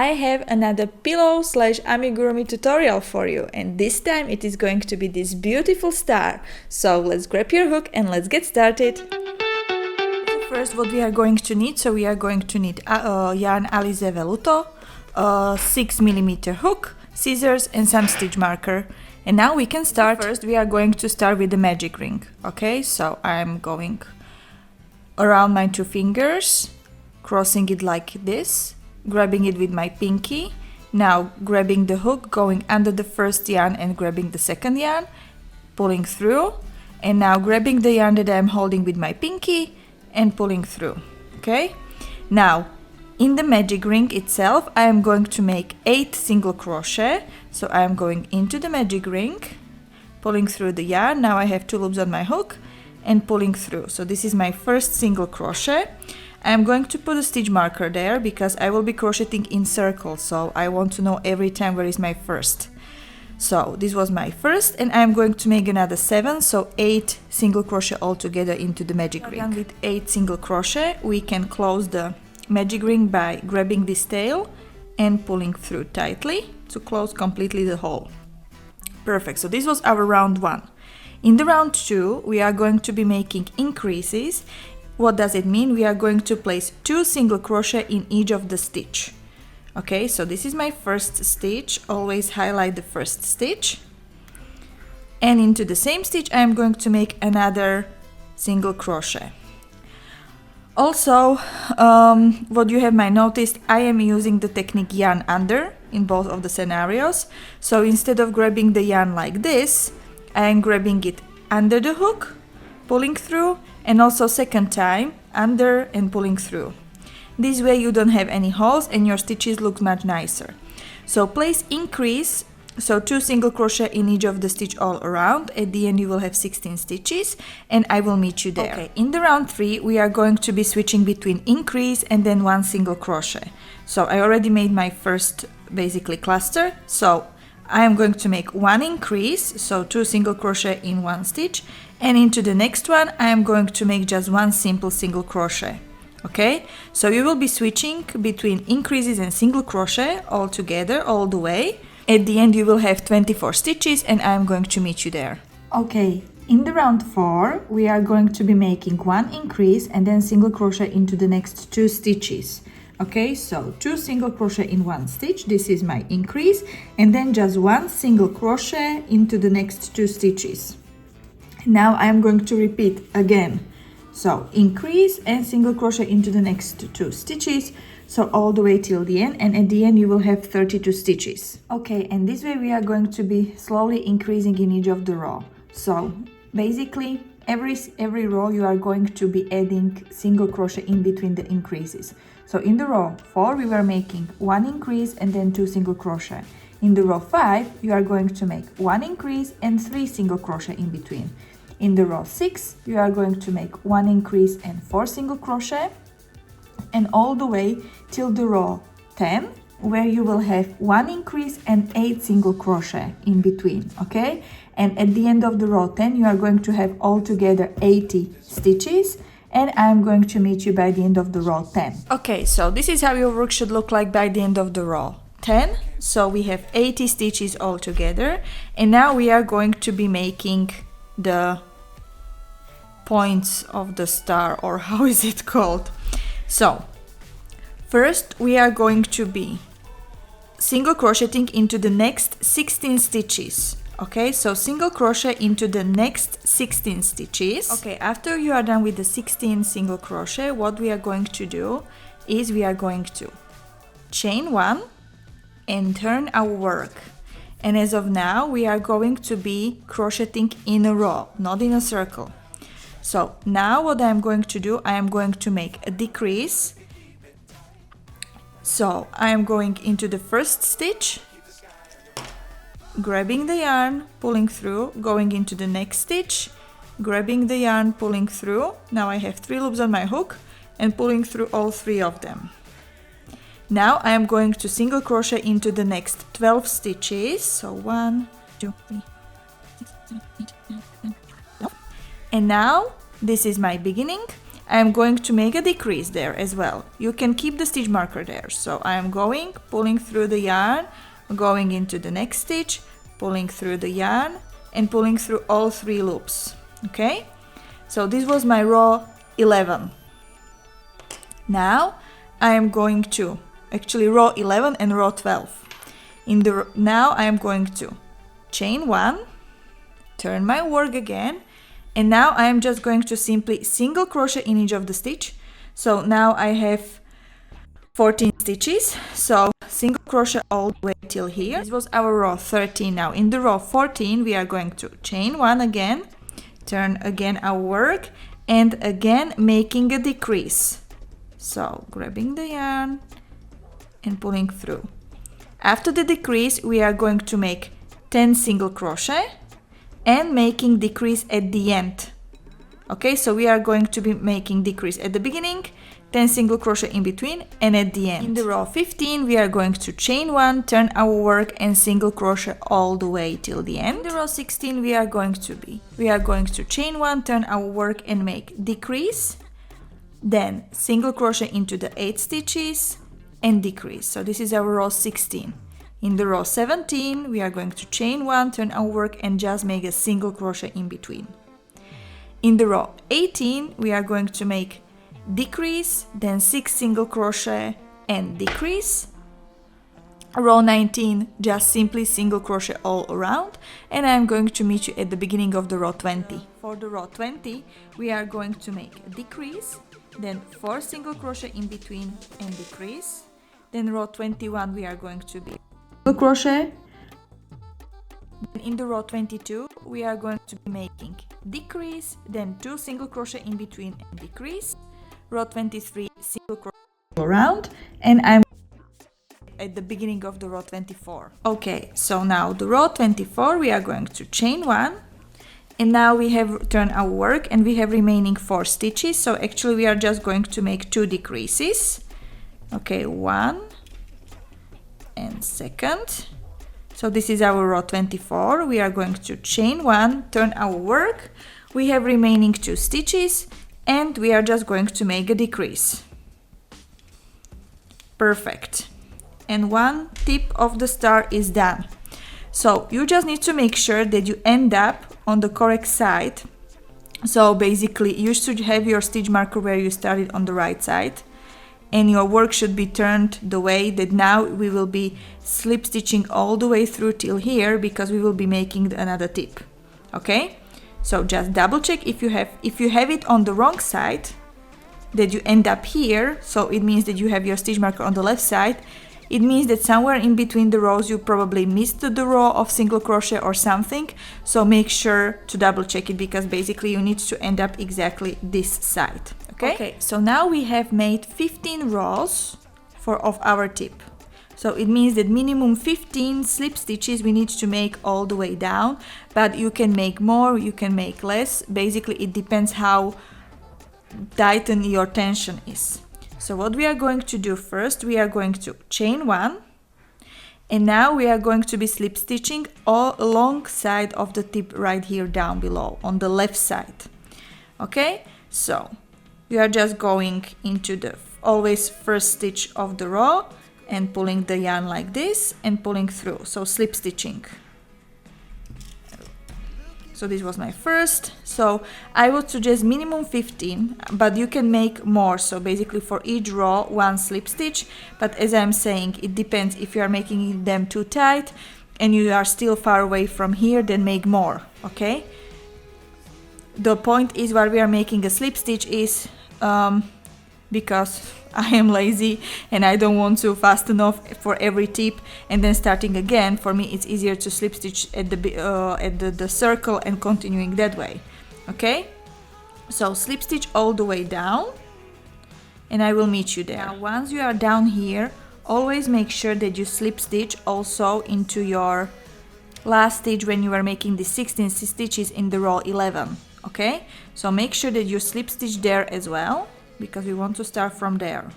I have another pillow / amigurumi tutorial for you, and this time it is going to be this beautiful star. So let's grab your hook and let's get started. First, what we are going to need, so we are going to need yarn Alize Velluto, 6mm hook, scissors and some stitch marker. And now we can start. First we are going to start with the magic ring. Okay, so I'm going around my 2 fingers, crossing it like this, grabbing it with my pinky, now grabbing the hook, going under the first yarn and grabbing the second yarn, pulling through, and now grabbing the yarn that I'm holding with my pinky and pulling through. Okay, now in the magic ring itself I am going to make 8 single crochet. So I am going into the magic ring, pulling through the yarn. Now I have 2 loops on my hook and pulling through. So this is my first single crochet. I am going to put a stitch marker there because I will be crocheting in circles, so I want to know every time where is my first. So this was my first, and I am going to make another 7, so 8 single crochet all together into the magic ring. With 8 single crochet we can close the magic ring by grabbing this tail and pulling through tightly to close completely the hole. Perfect, so this was our round 1. In the round 2 we are going to be making increases. What does it mean? We are going to place 2 single crochet in each of the stitch. Okay, so this is my first stitch. Always highlight the first stitch. And into the same stitch I am going to make another single crochet. Also, what you have might noticed, I am using the technique yarn under in both of the scenarios. So instead of grabbing the yarn like this, I am grabbing it under the hook, pulling through, and also second time under and pulling through. This way you don't have any holes and your stitches look much nicer. So place increase, so 2 single crochet in each of the stitch all around. At the end you will have 16 stitches and I will meet you there. Okay, in the round 3 we are going to be switching between increase and then 1 single crochet. So I already made my first basically cluster, so I am going to make 1 increase, so 2 single crochet in 1 stitch, and into the next one I am going to make just 1 simple single crochet. Okay, so you will be switching between increases and single crochet all together all the way. At the end you will have 24 stitches and I am going to meet you there. Okay, in the round 4 we are going to be making 1 increase and then single crochet into the next 2 stitches. Okay, so 2 single crochet in 1 stitch, this is my increase, and then just 1 single crochet into the next 2 stitches. Now I am going to repeat again. So increase and single crochet into the next 2 stitches, so all the way till the end, and at the end you will have 32 stitches. Okay, and this way we are going to be slowly increasing in each of the row. So basically every row you are going to be adding single crochet in between the increases. So in the row 4 we were making 1 increase and then 2 single crochet. In the row 5 you are going to make 1 increase and 3 single crochet in between. In the row 6 you are going to make 1 increase and 4 single crochet, and all the way till the row 10 where you will have 1 increase and 8 single crochet in between. Okay, and at the end of the row 10 you are going to have altogether 80 stitches, and I'm going to meet you by the end of the row 10. Okay, so this is how your work should look like by the end of the row 10. So we have 80 stitches all together, and now we are going to be making the points of the star, or how is it called? So first we are going to be single crocheting into the next 16 stitches. Okay, so single crochet into the next 16 stitches. Okay, after you are done with the 16 single crochet, what we are going to do is we are going to chain 1 and turn our work. And as of now we are going to be crocheting in a row, not in a circle. So now what I'm going to do, I am going to make a decrease. So I am going into the first stitch, grabbing the yarn, pulling through, going into the next stitch, grabbing the yarn, pulling through. Now I have 3 loops on my hook and pulling through all 3 of them. Now I am going to single crochet into the next 12 stitches. So 1, 2, 3, 6, 7, 8, 9, 10, 12. And now this is my beginning. I am going to make a decrease there as well. You can keep the stitch marker there. So I am going, pulling through the yarn, going into the next stitch, pulling through the yarn, and pulling through all 3 loops. Okay? So this was my row 11. Now I am going to, actually row 11 and row 12. Now I am going to chain 1, turn my work again, and now I am just going to simply single crochet in each of the stitch. So now I have 14 stitches, so single crochet all the way till here. This was our row 13. Now in the row 14 we are going to chain 1 again, turn again our work, and again making a decrease. So grabbing the yarn and pulling through. After the decrease we are going to make 10 single crochet and making decrease at the end. Okay, so we are going to be making decrease at the beginning, 10 single crochet in between, and at the end. In the row 15 we are going to chain 1, turn our work, and single crochet all the way till the end. In the row 16 we are going to chain 1, turn our work, and make decrease, then single crochet into the 8 stitches and decrease. So this is our row 16. In the row 17 we are going to chain 1, turn our work, and just make a single crochet in between. In the row 18 we are going to make decrease, then 6 single crochet and decrease. Row 19 just simply single crochet all around, and I am going to meet you at the beginning of the row 20. For the row 20 we are going to make a decrease, then 4 single crochet in between and decrease. Then row 21 we are going to be single crochet. In the row 22 we are going to be making decrease, then 2 single crochet in between and decrease. Row 23 single crochet around, and I'm at the beginning of the row 24. Okay, so now the row 24 we are going to chain 1, and now we have turned our work and we have remaining 4 stitches, so actually we are just going to make 2 decreases. Okay, 1 and second. So this is our row 24. We are going to chain 1, turn our work, we have remaining 2 stitches, and we are just going to make a decrease. Perfect. And 1 tip of the star is done. So you just need to make sure that you end up on the correct side. So basically you should have your stitch marker where you started on the right side, and your work should be turned the way that now we will be slip stitching all the way through till here, because we will be making another tip. Okay, so just double check if you have it on the wrong side, that you end up here, so it means that you have your stitch marker on the left side. It means that somewhere in between the rows you probably missed the row of single crochet or something, so make sure to double check it, because basically you need to end up exactly this side. Okay, so now we have made 15 rows of our tip. So it means that minimum 15 slip stitches we need to make all the way down, but you can make more, you can make less. Basically it depends how tighten your tension is. So what we are going to do first, we are going to chain 1, and now we are going to be slip stitching all alongside of the tip right here down below on the left side. Okay, so we are just going into the always first stitch of the row and pulling the yarn like this and pulling through, so slip stitching. So this was my first, so I would suggest minimum 15, but you can make more, so basically for each row 1 slip stitch, but as I'm saying, it depends. If you are making them too tight and you are still far away from here, then make more. Okay, the point is why we are making a slip stitch is because I am lazy and I don't want to fasten off for every tip and then starting again. For me it's easier to slip stitch at the circle and continuing that way. Okay, so slip stitch all the way down and I will meet you there. Now once you are down here, always make sure that you slip stitch also into your last stitch when you are making the 16 stitches in the row 11. Okay, so make sure that you slip stitch there as well, because we want to start from there.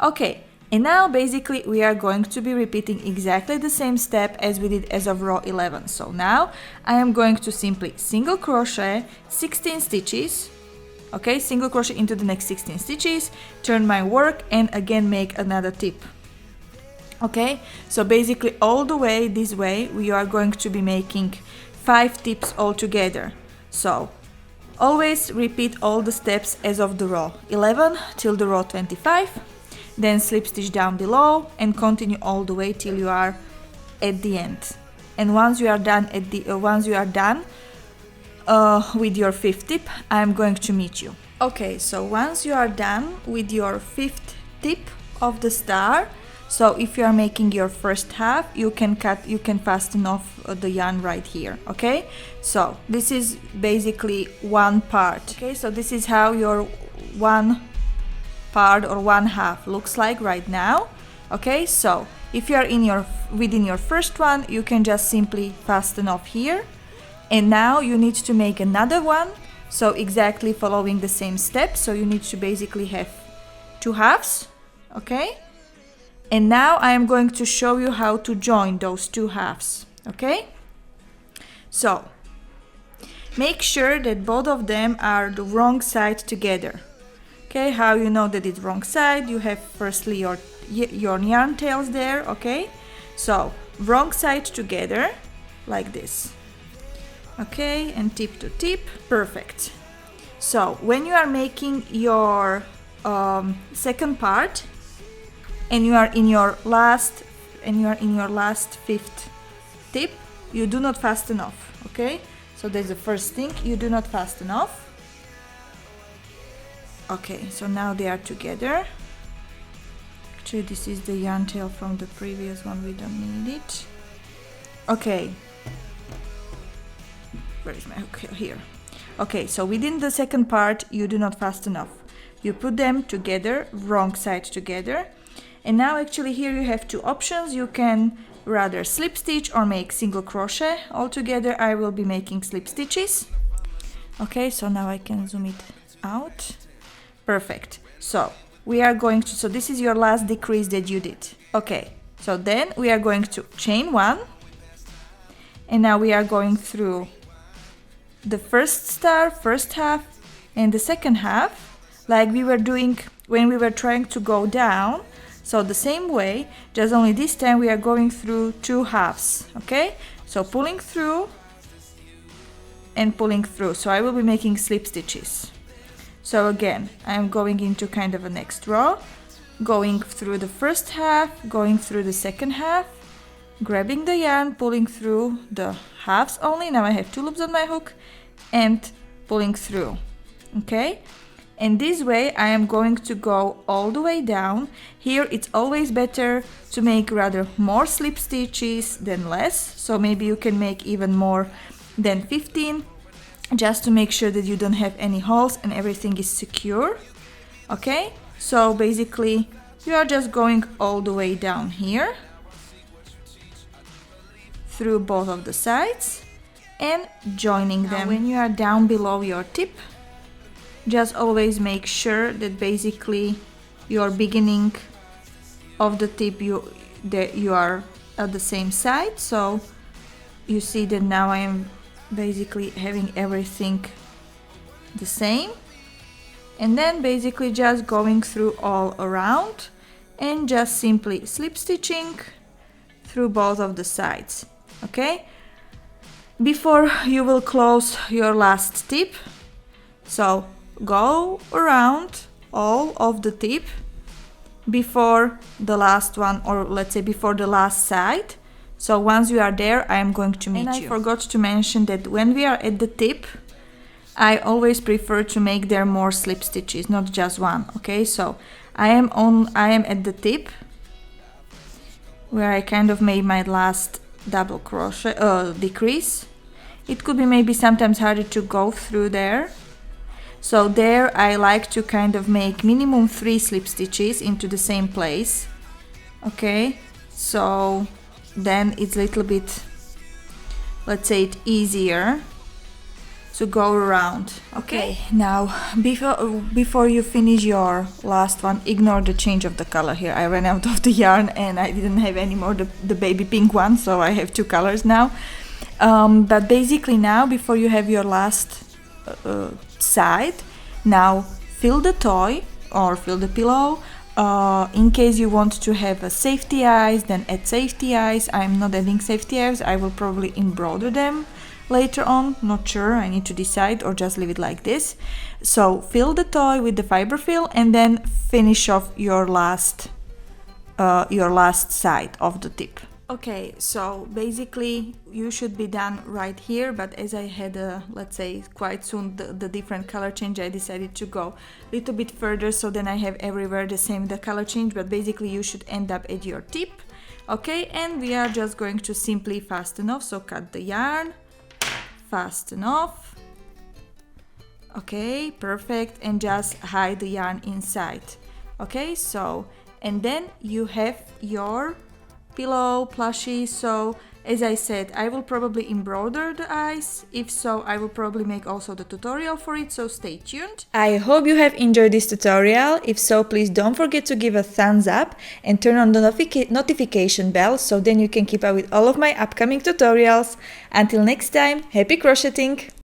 Okay, and now basically we are going to be repeating exactly the same step as we did as of row 11. So now I am going to simply single crochet 16 stitches. Okay, single crochet into the next 16 stitches, turn my work, and again make another tip. Okay, so basically all the way this way we are going to be making 5 tips all together. So always repeat all the steps as of the row 11 till the row 25, then slip stitch down below and continue all the way till you are at the end. And once you are done with your 5th tip, I am going to meet you. Okay, so once you are done with your 5th tip of the star, so if you are making your first half, you can fasten off the yarn right here. Okay, so this is basically one part. Okay, so this is how your one part or one half looks like right now. Okay, so if you are within your first one, you can just simply fasten off here. And now you need to make another one, so exactly following the same steps. So you need to basically have 2 halves. Okay, and now I am going to show you how to join those 2 halves. Okay, so make sure that both of them are the wrong side together. Okay, how you know that it's wrong side? You have firstly your yarn tails there. Okay, so wrong side together like this. Okay, and tip to tip, perfect. So when you are making your second part and you are in your last 5th tip, you do not fasten off. Okay, so that's the first thing, you do not fasten off. Okay, so now they are together. Actually, this is the yarn tail from the previous one, we don't need it. Okay, where is my hook? Here. Okay, so within the second part you do not fasten off, you put them together, wrong side together. And now actually here you have 2 options. You can rather slip stitch or make single crochet. Altogether I will be making slip stitches. Okay, so now I can zoom it out. Perfect. So we are going to, so this is your last decrease that you did. Okay, so then we are going to chain 1, and now we are going through the first star, first half, and the second half, like we were doing when we were trying to go down. So the same way, just only this time we are going through 2 halves. Okay, so pulling through and pulling through. So I will be making slip stitches. So again, I am going into kind of a next row, going through the first half, going through the second half, grabbing the yarn, pulling through the halves only. Now I have 2 loops on my hook, and pulling through. Okay, and this way I am going to go all the way down. Here it's always better to make rather more slip stitches than less, so maybe you can make even more than 15, just to make sure that you don't have any holes and everything is secure. Okay, so basically you are just going all the way down here through both of the sides and joining them. When you are down below your tip, just always make sure that basically your beginning of the tip that you are at the same side. So you see that now I am basically having everything the same, and then basically just going through all around and just simply slip stitching through both of the sides. Okay, before you will close your last tip, so go around all of the tip before the last one, or let's say before the last side. So once you are there, I am going to meet you. And I forgot to mention that when we are at the tip, I always prefer to make there more slip stitches, not just one. Okay, so I am at the tip where I kind of made my last double crochet decrease. It could be maybe sometimes harder to go through there. So there I like to kind of make minimum 3 slip stitches into the same place. Okay, so then it's a little bit, let's say, it easier to go around. Okay, now before you finish your last one, ignore the change of the color here. I ran out of the yarn and I didn't have anymore the baby pink one, so I have 2 colors now. But basically now, before you have your last side, Now fill the toy or fill the pillow. In case you want to have a safety eyes, then add safety eyes. I'm not adding safety eyes, I will probably embroider them later on, not sure, I need to decide, or just leave it like this. So fill the toy with the fiberfill and then finish off your last side of the tip. Okay, so basically you should be done right here, but as I had let's say quite soon the different color change, I decided to go a little bit further, so then I have everywhere the color change, but basically you should end up at your tip. Okay, and we are just going to simply fasten off, so cut the yarn, fasten off. Okay, perfect, and just hide the yarn inside. Okay, so and then you have your pillow plushie. So as I said, I will probably embroider the eyes. If so, I will probably make also the tutorial for it, so stay tuned. I hope you have enjoyed this tutorial. If so, please don't forget to give a thumbs up and turn on the notification bell, so then you can keep up with all of my upcoming tutorials. Until next time, happy crocheting!